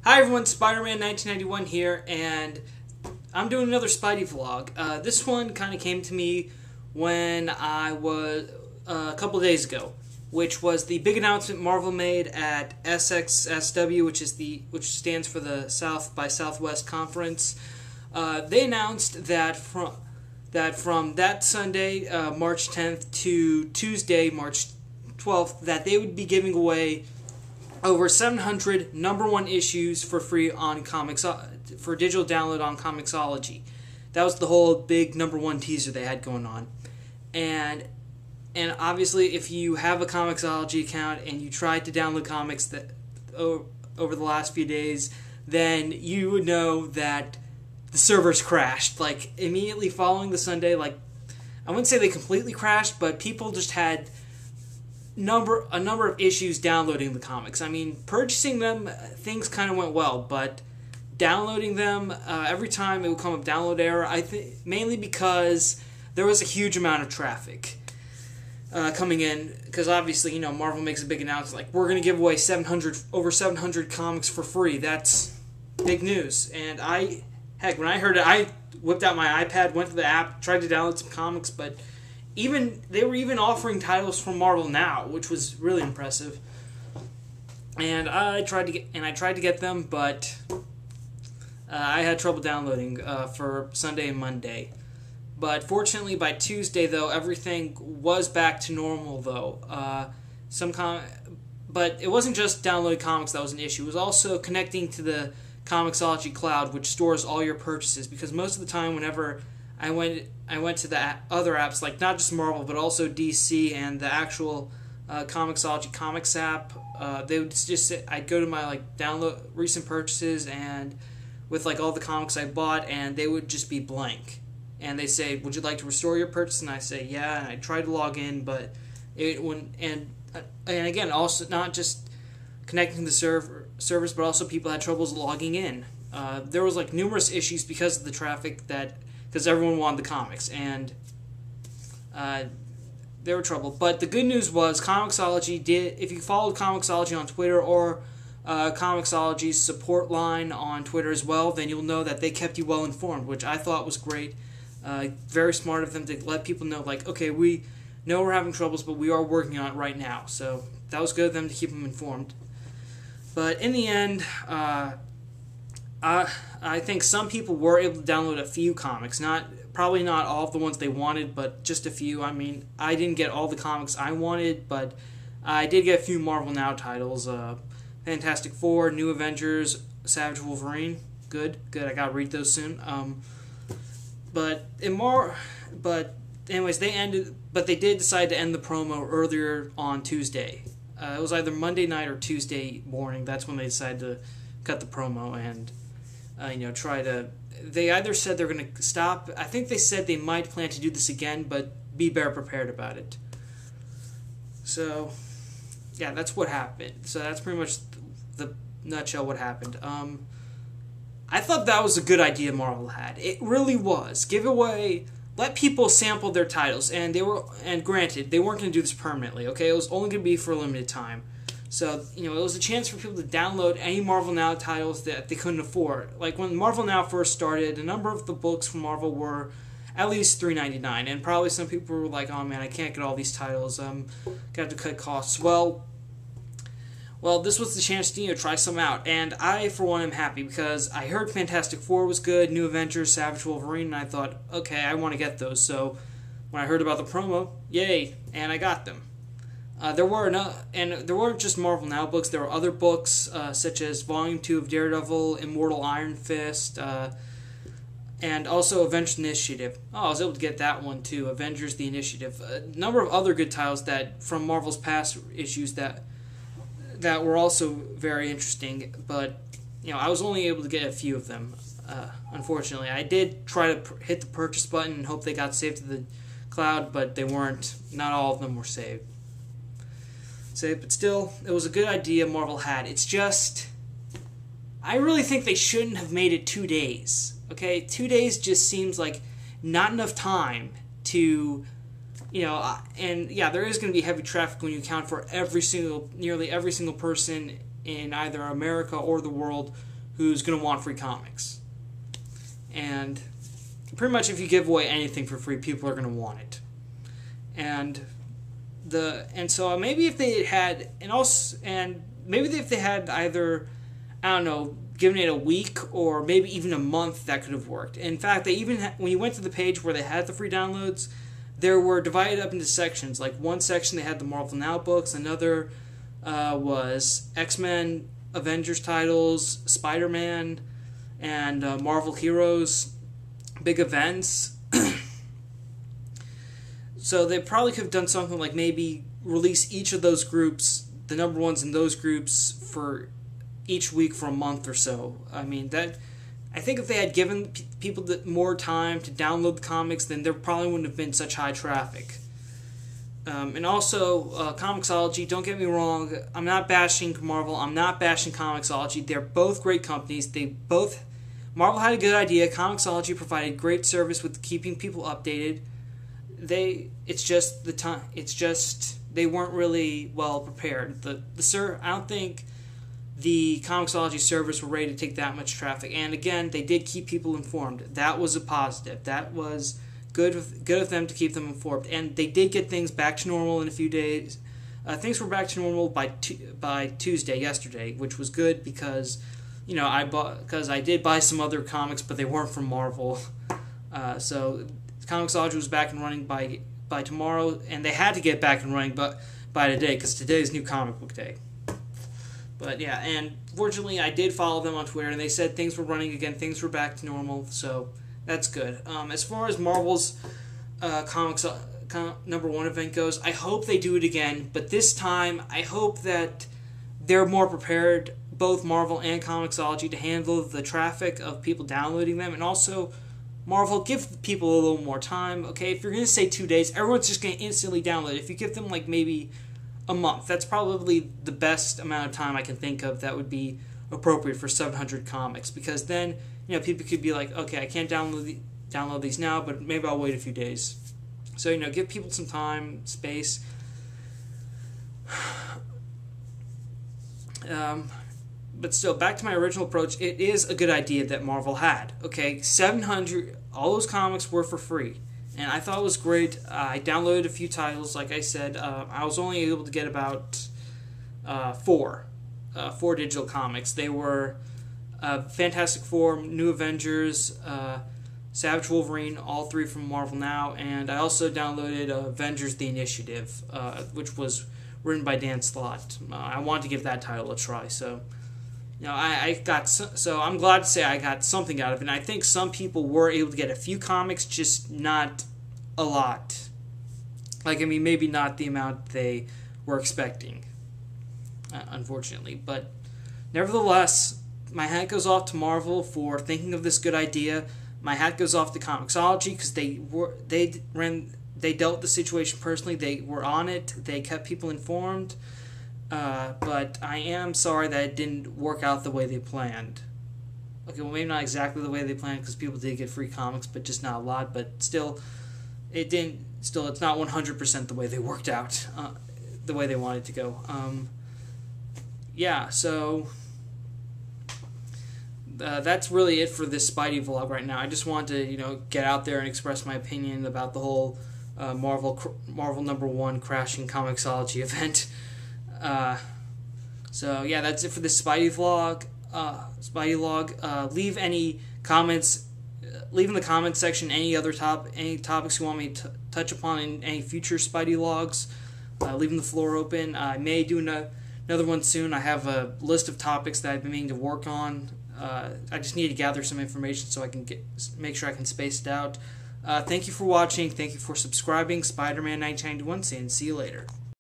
Hi everyone, Spider-Man 1991 here, and I'm doing another Spidey vlog. This one kind of came to me when I was a couple days ago, which was the big announcement Marvel made at SXSW, which stands for the South by Southwest Conference. They announced that from that Sunday, March 10th, to Tuesday, March 12th, that they would be giving away over 700 #1 issues for free on for digital download on Comixology. That was the whole big #1 teaser they had going on. And obviously, if you have a Comixology account and you tried to download comics over the last few days, then you would know that the servers crashed. Like, immediately following the Sunday, like, I wouldn't say they completely crashed, but people just had a number of issues downloading the comics. I mean, purchasing them, things kind of went well, but downloading them, every time it would come up download error, I think mainly because there was a huge amount of traffic coming in, because obviously, Marvel makes a big announcement, like, we're going to give away over 700 comics for free. That's big news. And when I heard it, I whipped out my iPad, went to the app, tried to download some comics, but they were even offering titles from Marvel Now, which was really impressive. And I tried to get them, but I had trouble downloading for Sunday and Monday. But fortunately, by Tuesday, though, everything was back to normal. Though but it wasn't just downloading comics that was an issue. It was also connecting to the Comixology cloud, which stores all your purchases. Because most of the time, whenever I went to the other apps, like not just Marvel, but also DC and the actual Comixology Comics app. They would just I'd go to my download recent purchases and with all the comics I bought, and they would just be blank. And they say, "Would you like to restore your purchase?" And I say, "Yeah." And I tried to log in, but it wouldn't. And again, also not just connecting to the servers, but also people had troubles logging in. There was numerous issues because of the traffic because everyone wanted the comics, and there were trouble. But the good news was Comixology if you followed Comixology on Twitter or Comixology's support line on Twitter as well, then you'll know that they kept you well informed, which I thought was great. Very smart of them to let people know, okay, we know we're having troubles, but we are working on it right now. So that was good of them to keep them informed. But in the end, I think some people were able to download a few comics. Probably not all of the ones they wanted, but just a few. I mean, I didn't get all the comics I wanted, but I did get a few Marvel Now titles. Fantastic Four, New Avengers, Savage Wolverine. Good. I gotta read those soon. But anyways, they did decide to end the promo earlier on Tuesday. It was either Monday night or Tuesday morning. That's when they decided to cut the promo and they either said they're going to stop. I think they said they might plan to do this again, but be better prepared about it. So, yeah, that's what happened. So that's pretty much the nutshell what happened. I thought that was a good idea Marvel had. It really was. Let people sample their titles, and granted, they weren't going to do this permanently, okay? It was only going to be for a limited time. So, it was a chance for people to download any Marvel Now titles that they couldn't afford. Like, when Marvel Now first started, a number of the books from Marvel were at least $3.99, and probably some people were like, oh man, I can't get all these titles, got to cut costs. Well, this was the chance to, try some out, and I, for one, am happy, because I heard Fantastic Four was good, New Avengers, Savage Wolverine, and I thought, okay, I want to get those. So, when I heard about the promo, yay, and I got them. There weren't just Marvel Now books. There were other books, such as Volume 2 of Daredevil, Immortal Iron Fist, and also Avengers Initiative. Oh, I was able to get that one too, Avengers the Initiative. A number of other good titles from Marvel's past issues that were also very interesting, but I was only able to get a few of them, unfortunately. I did try to hit the purchase button and hope they got saved to the cloud, but they weren't. Not all of them were saved. But still, it was a good idea Marvel had. It's just, I really think they shouldn't have made it 2 days. Okay, 2 days just seems like not enough time to, and yeah, there is going to be heavy traffic when you account for nearly every single person in either America or the world who's going to want free comics. And pretty much if you give away anything for free, people are going to want it. And so maybe if they had if they had either, I don't know, given it a week or maybe even a month, that could have worked. In fact, they even when you went to the page where they had the free downloads, there were divided up into sections. Like one section they had the Marvel Now books, another was X-Men, Avengers titles, Spider-Man, and Marvel Heroes, big events. So they probably could have done something like maybe release each of those groups, the number ones in those groups, for each week for a month or so. I mean, I think if they had given people more time to download the comics, then there probably wouldn't have been such high traffic. And also, Comixology, don't get me wrong, I'm not bashing Marvel, I'm not bashing Comixology. They're both great companies. Marvel had a good idea. Comixology provided great service with keeping people updated. It's just they weren't really well prepared. I don't think the Comixology servers were ready to take that much traffic. And again, they did keep people informed. That was a positive. That was good of them to keep them informed. And they did get things back to normal in a few days. Things were back to normal by Tuesday, yesterday, which was good because, I did buy some other comics, but they weren't from Marvel. So Comixology was back and running by tomorrow, and they had to get back and running by today because today's New Comic Book Day. But yeah, and fortunately I did follow them on Twitter, and they said things were running again, things were back to normal, so that's good. As far as Marvel's comics number one event goes, I hope they do it again, but this time I hope that they're more prepared, both Marvel and Comixology, to handle the traffic of people downloading them, and also Marvel, give people a little more time. Okay, if you're going to say 2 days, everyone's just going to instantly download it. If you give them like maybe a month, that's probably the best amount of time I can think of that would be appropriate for 700 comics, because then people could be like, okay, I can't download these now, but maybe I'll wait a few days. So give people some time, space. But still, back to my original approach, it is a good idea that Marvel had. Okay, 700, all those comics were for free, and I thought it was great. I downloaded a few titles, like I said. I was only able to get about four digital comics. They were Fantastic Four, New Avengers, Savage Wolverine, all three from Marvel Now, and I also downloaded Avengers: The Initiative, which was written by Dan Slott. I wanted to give that title a try, so so I'm glad to say I got something out of it. And I think some people were able to get a few comics, just not a lot. Maybe not the amount they were expecting, unfortunately. But nevertheless, my hat goes off to Marvel for thinking of this good idea. My hat goes off to Comixology because they dealt with the situation personally. They were on it. They kept people informed. But I am sorry that it didn't work out the way they planned. Okay, well, maybe not exactly the way they planned, because people did get free comics, but just not a lot. But still, it didn't. Still, it's not 100% the way they worked out, the way they wanted to go. So that's really it for this Spidey vlog right now. I just wanted to, get out there and express my opinion about the whole Marvel number one crashing Comixology event. So yeah, that's it for this Spidey vlog. Spidey Log. Leave any comments. Leave in the comments section any topics you want me to touch upon in any future Spidey logs. Leaving the floor open. I may do another one soon. I have a list of topics that I've been meaning to work on. I just need to gather some information so I can make sure I can space it out. Thank you for watching. Thank you for subscribing. Spider-Man 1991. And see you later.